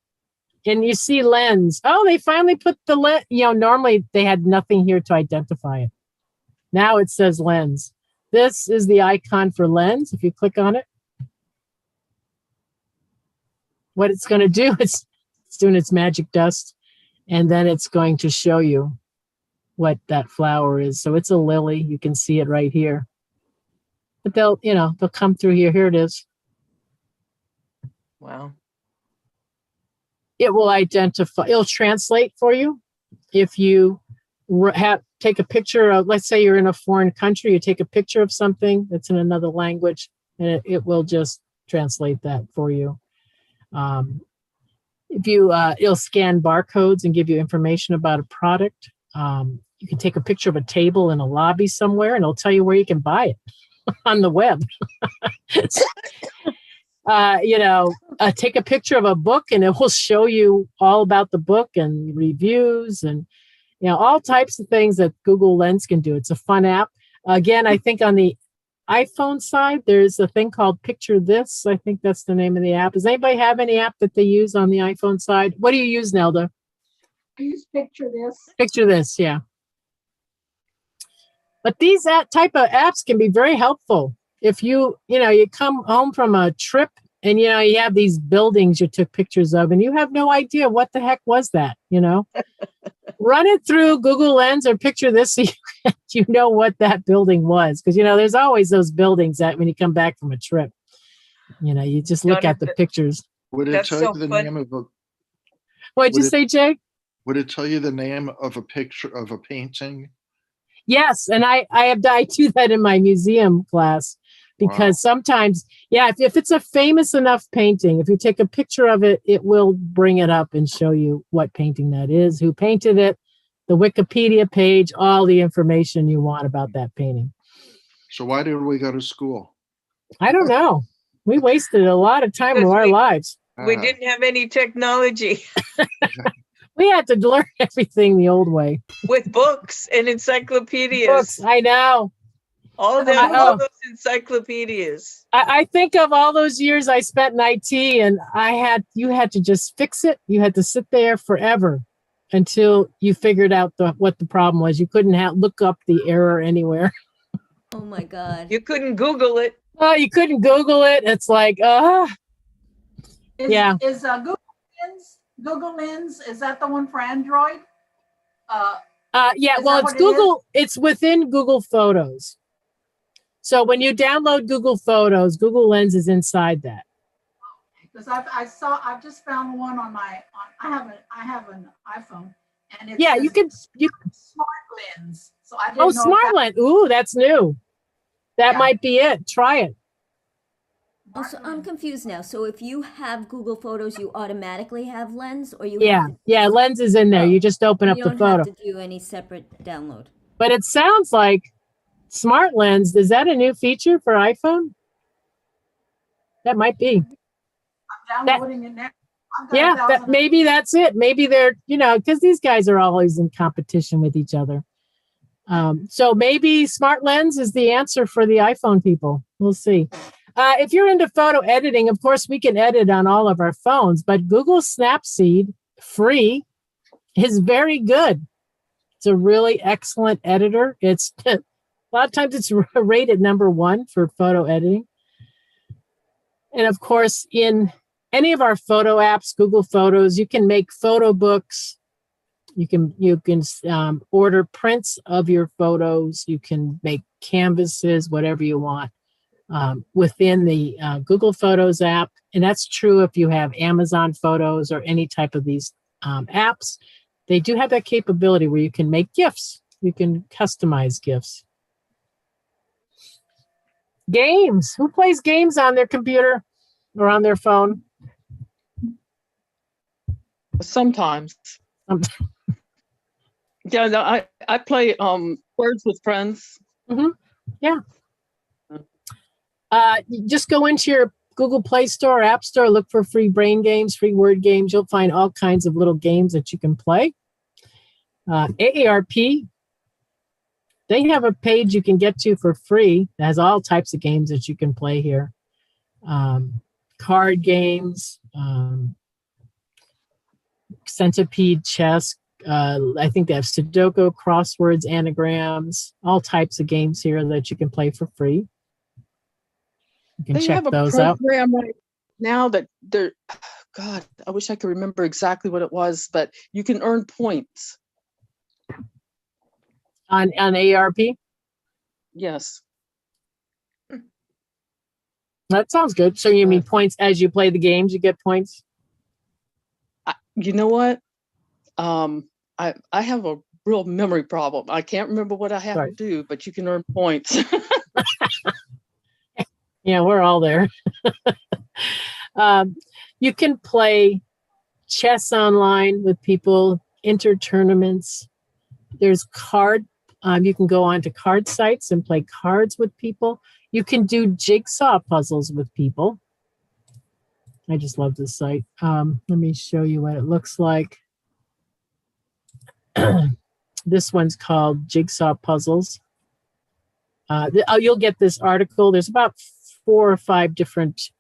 and you see lens. Oh, they finally put the lens. Normally they had nothing here to identify it. Now it says lens. This is the icon for Lens. If you click on it, what it's going to do is it's doing its magic dust, and then it's going to show you what that flower is. So it's a lily. You can see it right here. But they'll come through here. Here it is. Wow. It will identify, it'll translate for you. If you take a picture of, let's say you're in a foreign country, you take a picture of something that's in another language, and it will just translate that for you. If you, it'll scan barcodes and give you information about a product. You can take a picture of a table in a lobby somewhere, and it'll tell you where you can buy it on the web. Take a picture of a book, and it will show you all about the book and reviews and, all types of things that Google Lens can do. It's a fun app. Again, I think on the iPhone side, there's a thing called Picture This. I think that's the name of the app. Does anybody have any app that they use on the iPhone side? What do you use, Nelda? I use Picture This. Picture This, yeah. But these type of apps can be very helpful. If you come home from a trip and, you have these buildings you took pictures of and you have no idea what the heck was that, Run it through Google Lens or Picture This so you know what that building was. Because, there's always those buildings that when you come back from a trip, you just look at the pictures. Would it That's tell so you the fun. name of a? What'd you Would it- say, Jake? Would it tell you the name of a picture of a painting? Yes, and I do that in my museum class because sometimes, if it's a famous enough painting, if you take a picture of it, it will bring it up and show you what painting that is, who painted it, the Wikipedia page, all the information you want about that painting. So why did we go to school? I don't know. We wasted a lot of time of Because our lives. We Ah, didn't have any technology We had to learn everything the old way. with books and encyclopedias. Books, I know. All those encyclopedias. I think of all those years I spent in IT, and you had to just fix it. You had to sit there forever until you figured out what the problem was. You couldn't look up the error anywhere. Oh my God. You couldn't Google it. Oh, you couldn't Google it. It's like, Is, Yeah. Is Google Lens, is that the one for Android? yeah. Is Well, that it's what it Google. It's within Google Photos. So when you download Google Photos, Google Lens is inside that. Because I've just found one on I have an iPhone, and it Yeah, says you. Smart Lens. So I didn't Oh, know Smart Lens. Ooh, that's new. That Yeah. might be it. Try it. Also, I'm confused now. So if you have Google Photos, you automatically have Lens, or you Yeah, have to, yeah. Lens is in there. You just open up you the don't photo. have to do any separate download. But it sounds like Smart Lens. Is that a new feature for iPhone? That might be. I'm downloading it now. I've got Yeah, 1,000 maybe that's it. Maybe they're, because these guys are always in competition with each other. So maybe Smart Lens is the answer for the iPhone people. We'll see. If you're into photo editing, of course, we can edit on all of our phones, but Google Snapseed free is very good. It's a really excellent editor. It's a lot of times it's rated #1 for photo editing. And of course, in any of our photo apps, Google Photos, you can make photo books. You can order prints of your photos. You can make canvases, whatever you want, within the Google Photos app. And that's true if you have Amazon Photos or any type of these apps. They do have that capability where you can make GIFs. You can customize GIFs. Games. Who plays games on their computer or on their phone? Sometimes. Yeah, no, I play Words with Friends. You just go into your Google Play Store, App Store, look for free brain games, free word games. You'll find all kinds of little games that you can play. AARP, they have a page you can get to for free that has all types of games that you can play here. Card games, Centipede chess, I think they have Sudoku, crosswords, anagrams, all types of games here that you can play for free. You can They check have a those out. program right now that they're, God, I wish I could remember exactly what it was, but you can earn points. On ARP. Yes. That sounds good. So you mean points as you play the games, you get points? You know what? I have a real memory problem. I can't remember what I have Sorry. to do, but you can earn points. Yeah, we're all there. You can play chess online with people, enter tournaments. There's card. You can go onto card sites and play cards with people. You can do jigsaw puzzles with people. I just love this site. Let me show you what it looks like. This one's called Jigsaw Puzzles. You'll get this article. There's about 4 or 5 different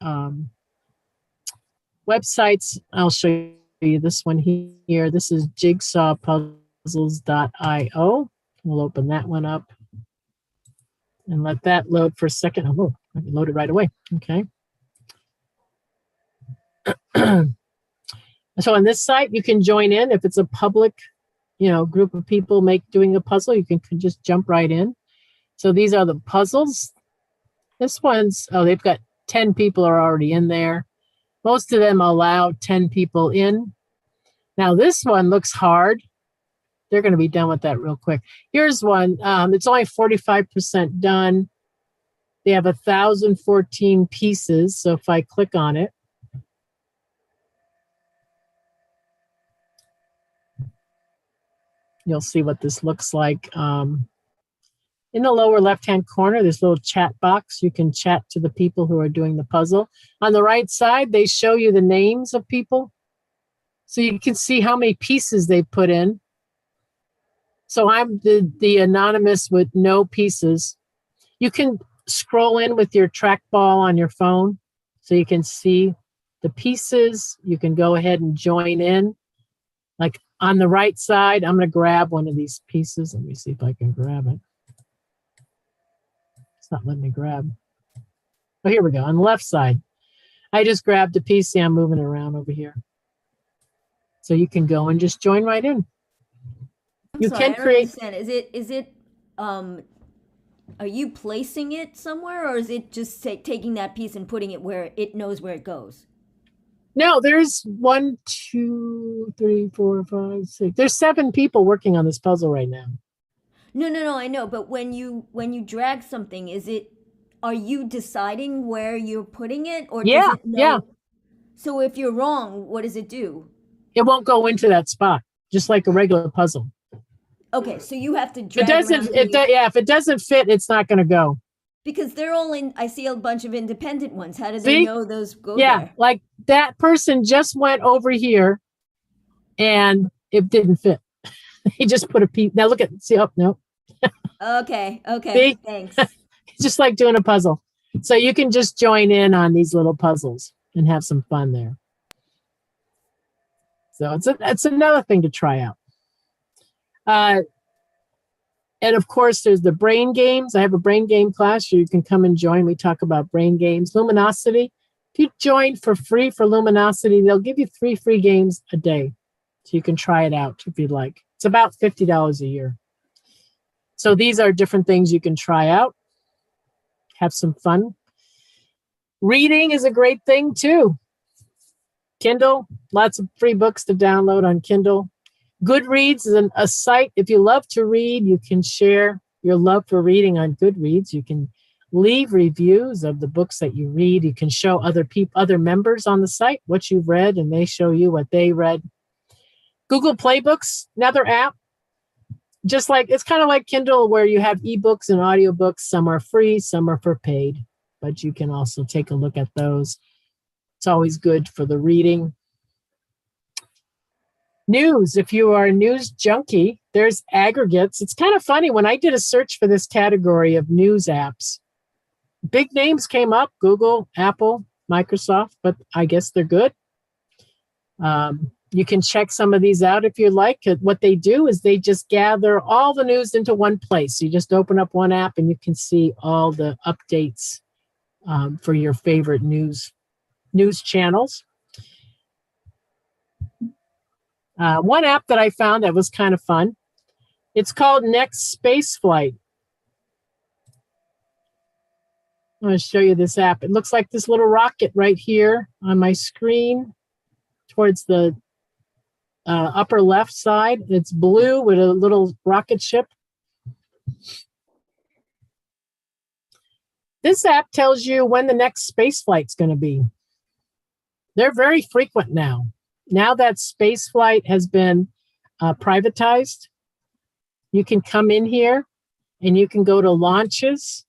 websites. I'll show you this one here. This is jigsawpuzzles.io. We'll open that one up and let that load for a second. Oh, I can load it right away. Okay. So on this site, you can join in. If it's a public, group of people doing a puzzle, you can just jump right in. So these are the puzzles. This one's, they've got 10 people are already in there. Most of them allow 10 people in. Now this one looks hard. They're going to be done with that real quick. Here's one. It's only 45% done. They have 1,014 pieces. So if I click on it, you'll see what this looks like. In the lower left-hand corner, there's a little chat box. You can chat to the people who are doing the puzzle. On the right side, they show you the names of people. So you can see how many pieces they put in. So I'm the anonymous with no pieces. You can scroll in with your trackball on your phone so you can see the pieces. You can go ahead and join in. Like on the right side, I'm going to grab one of these pieces. Let me see if I can grab it. It's not letting me grab. Oh, here we go. On the left side, I just grabbed a piece. See, I'm moving it around over here. So you can go and just join right in. I'm You sorry, can I don't create. understand. Is it are you placing it somewhere, or is it just taking that piece and putting it where it knows where it goes? No, there's 1, 2, 3, 4, 5, 6. There's 7 people working on this puzzle right now. No, I know, but when you drag something, are you deciding where you're putting it, or Yeah, does it know? yeah. So if you're wrong, what does it do? It won't go into that spot, just like a regular puzzle. Okay, so you have to It drag doesn't. around If it doesn't fit, it's not going to go. because they're all in. I see a bunch of independent ones. How do they See? know those go Yeah, there? like that person just went over here, and it didn't fit. He just put a piece. Now look at. See, oh no. Okay, See? thanks. It's just like doing a puzzle. So you can just join in on these little puzzles and have some fun there. So it's another thing to try out. And of course, there's the brain games. I have a brain game class. You can come and join. We talk about brain games. Luminosity. If you join for free for Luminosity, they'll give you 3 free games a day. So you can try it out if you'd like. It's about $50 a year. So these are different things you can try out. Have some fun. Reading is a great thing too. Kindle, lots of free books to download on Kindle. Goodreads is a site. If you love to read, you can share your love for reading on Goodreads. You can leave reviews of the books that you read. You can show other members on the site what you've read, and they show you what they read. Google Play Books, another app. Just like it's kind of like Kindle, where you have ebooks and audiobooks. Some are free, some are for paid, but you can also take a look at those. It's always good for the reading. News, if you are a news junkie, there's aggregates. It's kind of funny. When I did a search for this category of news apps, big names came up, Google, Apple, Microsoft, but I guess they're good. You can check some of these out if you like. What they do is they just gather all the news into one place. You just open up one app and you can see all the updates for your favorite news channels. One app that I found that was kind of fun, it's called Next Space Flight. I'm going to show you this app. It looks like this little rocket right here on my screen towards the upper left side. It's blue with a little rocket ship. This app tells you when the next space flight's going to be. They're very frequent now. Now that space flight has been privatized, you can come in here and you can go to launches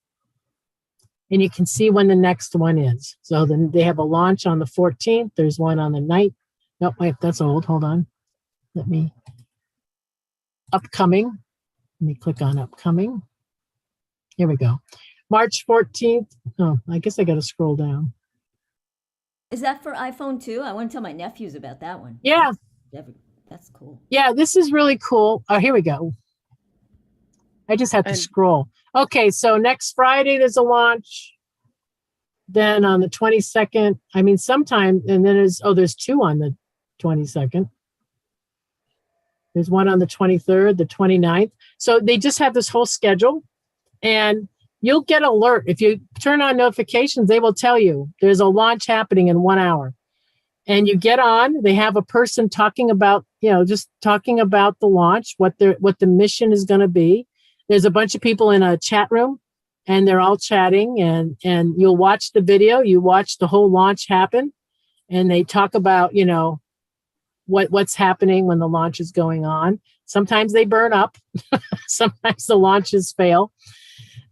and you can see when the next one is. So then they have a launch on the 14th. There's one on the 9th. No, wait, that's old. Hold on. Upcoming. Let me click on upcoming. Here we go. March 14th. Oh, I guess I got to scroll down. Is that for iPhone too? I want to tell my nephews about that one. Yeah. That's cool. Yeah, this is really cool. Oh, here we go. I just have to scroll. Okay, so next Friday there's a launch. Then on the 22nd, I mean, sometime, and then there's two on the 22nd. There's one on the 23rd, the 29th. So they just have this whole schedule, and you'll get alert. If you turn on notifications, they will tell you there's a launch happening in 1 hour. And you get on, they have a person talking about, just talking about the launch, what the mission is going to be. There's a bunch of people in a chat room and they're all chatting, and you'll watch the video, you watch the whole launch happen, and they talk about, what's happening when the launch is going on. Sometimes they burn up. Sometimes the launches fail.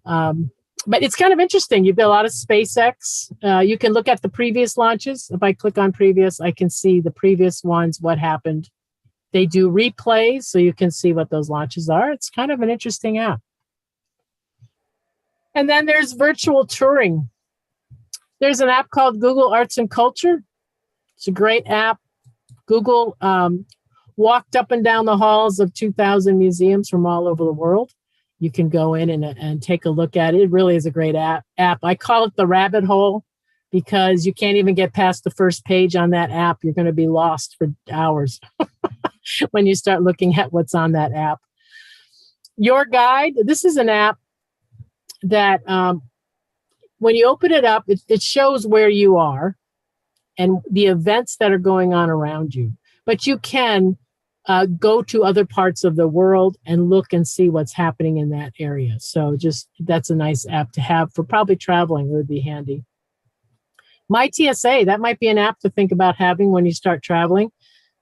But it's kind of interesting. You've got a lot of SpaceX. You can look at the previous launches. If I click on previous, I can see the previous ones, what happened. They do replays, so you can see what those launches are. It's kind of an interesting app. And then there's virtual touring. There's an app called Google Arts and Culture. It's a great app. Google walked up and down the halls of 2,000 museums from all over the world. You can go in and take a look at it. It really is a great app. I call it the rabbit hole because you can't even get past the first page on that app. You're going to be lost for hours when you start looking at what's on that app. Your Guide, this is an app that when you open it up, it shows where you are and the events that are going on around you. But you can go to other parts of the world and look and see what's happening in that area. So that's a nice app to have for probably traveling. It would be handy. My TSA, that might be an app to think about having when you start traveling,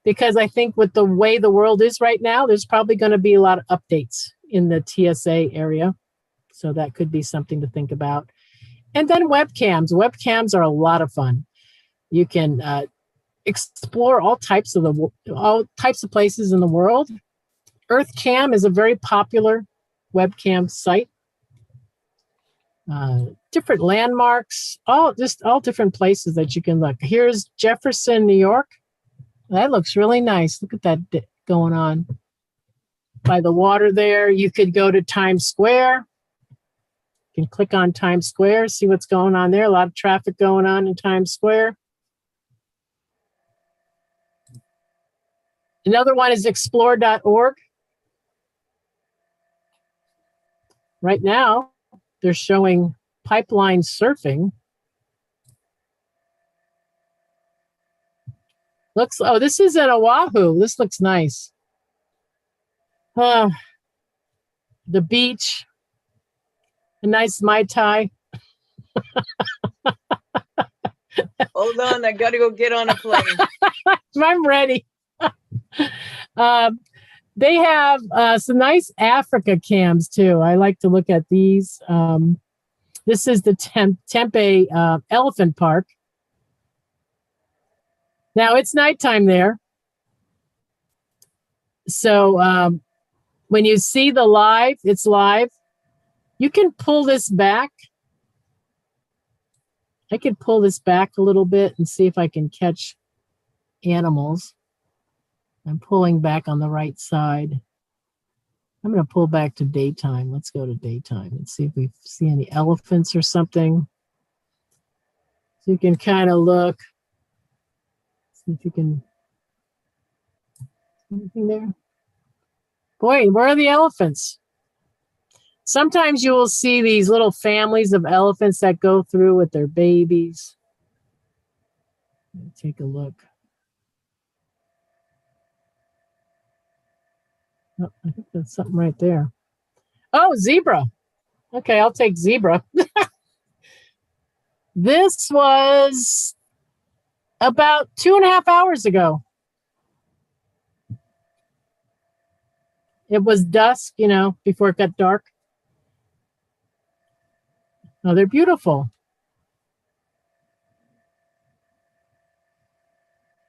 because I think with the way the world is right now, there's probably going to be a lot of updates in the TSA area. So that could be something to think about. And then webcams. Webcams are a lot of fun. You can explore all types of places in the world. EarthCam is a very popular webcam site. Different landmarks, all different places that you can look. Here's Jefferson, New York. That looks really nice. Look at that going on by the water there. You could go to Times Square. You can click on Times Square, see what's going on there. A lot of traffic going on in Times Square. Another one is explore.org. Right now, they're showing pipeline surfing. This is in Oahu. This looks nice. The beach, a nice Mai Tai. Hold on, I gotta go get on a plane. I'm ready. They have some nice Africa cams too. I like to look at these. This is the Tempe Elephant Park. Now it's nighttime there. So when you see it's live. You can pull this back. I could pull this back a little bit and see if I can catch animals. I'm pulling back on the right side. I'm going to pull back to daytime. Let's go to daytime and see if we see any elephants or something. So you can kind of look. See if you can. Anything there? Boy, where are the elephants? Sometimes you will see these little families of elephants that go through with their babies. Take a look. Oh, I think that's something right there. Oh, zebra. Okay, I'll take zebra. This was about 2.5 hours ago. It was dusk, before it got dark. Oh, they're beautiful.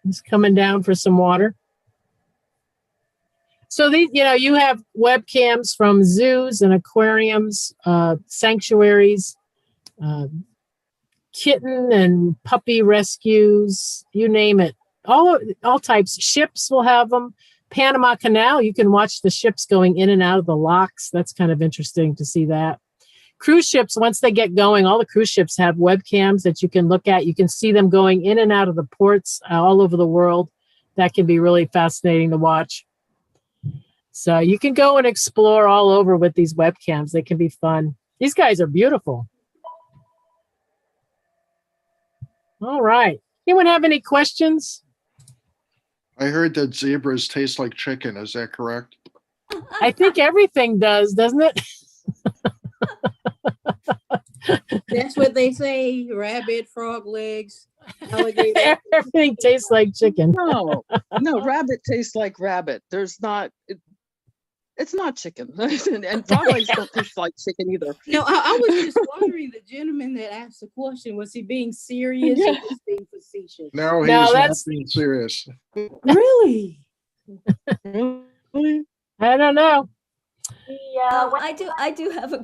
Just coming down for some water. So these, you have webcams from zoos and aquariums, sanctuaries, kitten and puppy rescues, you name it. All types. Ships will have them. Panama Canal, you can watch the ships going in and out of the locks. That's kind of interesting to see that. Cruise ships, once they get going, all the cruise ships have webcams that you can look at. You can see them going in and out of the ports all over the world. That can be really fascinating to watch. So you can go and explore all over with these webcams. They can be fun. These guys are beautiful. All right. Anyone have any questions? I heard that zebras taste like chicken. Is that correct? I think everything does, doesn't it? That's what they say. Rabbit, frog legs, alligator. Everything tastes like chicken. No, rabbit tastes like rabbit. It's not chicken. And frog legs don't taste like chicken either. No, I was just wondering, the gentleman that asked the question, was he being serious or just being facetious? No, he's not being serious. Really? Really? I don't know. I do have a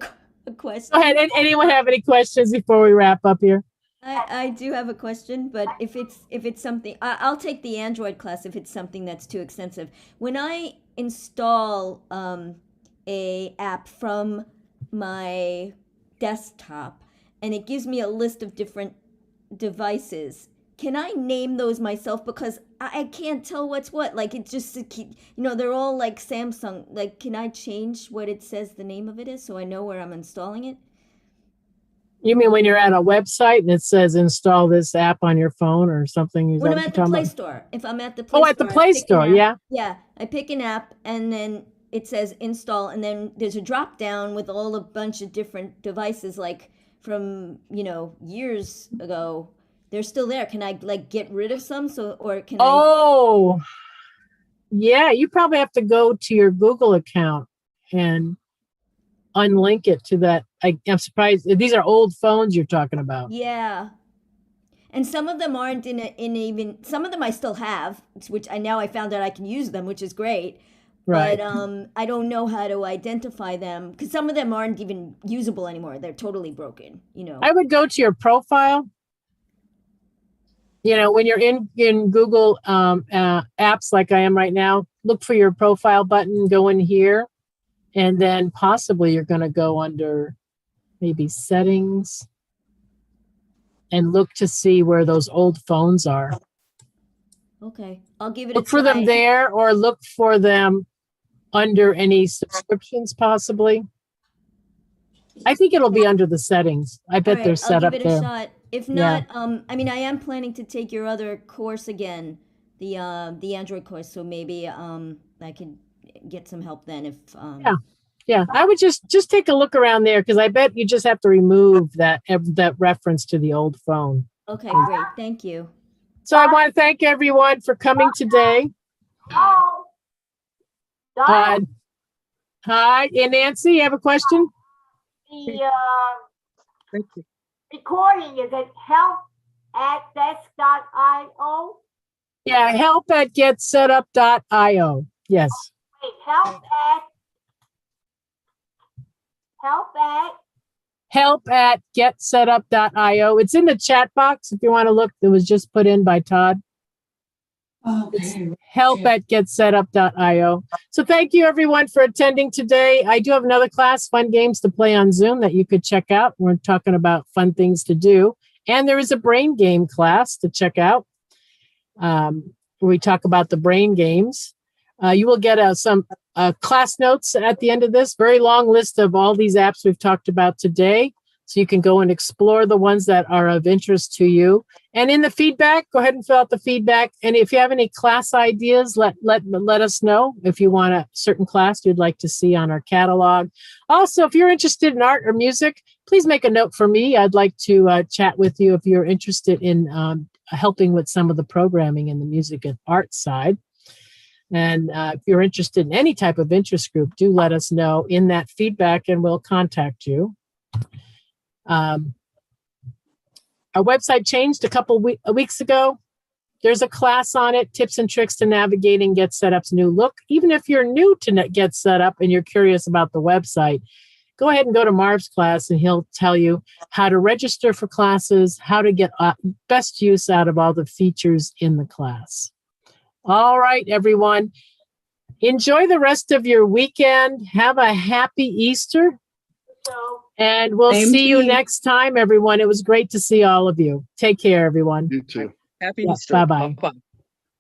question. Go ahead. Anyone have any questions before we wrap up here? I do have a question, but if it's something, I'll take the Android class if it's something that's too extensive. When I install a app from my desktop and it gives me a list of different devices, can I name those myself? Because I can't tell what's what. Like, it just, they're all like Samsung. Like, can I change what it says the name of it is so I know where I'm installing it? You mean when you're at a website and it says install this app on your phone or something? When I'm at the Play Store. If I'm at the Play Store. Oh, at the Play Store, yeah. Yeah, I pick an app and then it says install, and then there's a drop down with a bunch of different devices, like from, years ago. They're still there. Can I get rid of some? Oh, yeah. You probably have to go to your Google account and unlink it to that. I'm surprised. These are old phones you're talking about. Yeah. And some of them aren't some of them I still have, which I found out I can use them, which is great. Right. But I don't know how to identify them because some of them aren't even usable anymore. They're totally broken, I would go to your profile. When you're in Google apps like I am right now, look for your profile button, go in here, and then possibly you're going to go under maybe settings and look to see where those old phones are. Okay, I'll give it a try. Look for them there, or look for them under any subscriptions possibly. I think it'll be under the settings. I bet they're set up there. I'll give it a shot. If not, I am planning to take your other course again, the Android course. So maybe I could get some help then. If yeah, I would just take a look around there because I bet you just have to remove that reference to the old phone. Okay, great, thank you. So I want to thank everyone for coming today. Oh. Hi, and Nancy, you have a question? The Thank you. recording, is it help@desk.io? Yeah, help@getsetup.io. Yes. Wait, help@getsetup.io. It's in the chat box if you want to look. It was just put in by Todd. Okay. help@getsetup.io. So thank you everyone for attending today. I do have another class, Fun Games to Play on Zoom, that you could check out. We're talking about fun things to do. And there is a brain game class to check out, where we talk about the brain games. You will get some class notes at the end of this, very long list of all these apps we've talked about today. So you can go and explore the ones that are of interest to you. And in the feedback, go ahead and fill out the feedback. And if you have any class ideas, let us know if you want a certain class you'd like to see on our catalog. Also, if you're interested in art or music, please make a note for me. I'd like to chat with you if you're interested in helping with some of the programming in the music and art side. And if you're interested in any type of interest group, do let us know in that feedback and we'll contact you. Our website changed a couple weeks ago. There's a class on it, tips and tricks to navigating Get Setup's new look. Even if you're new to Get Setup and you're curious about the website, go ahead and go to Marv's class and he'll tell you how to register for classes, how to get best use out of all the features in the class. All right, everyone. Enjoy the rest of your weekend. Have a happy Easter. And we'll Same see to you you. next time, everyone. It was great to see all of you. Take care, everyone. You too. Happy Yeah, Easter. bye-bye. Bye-bye.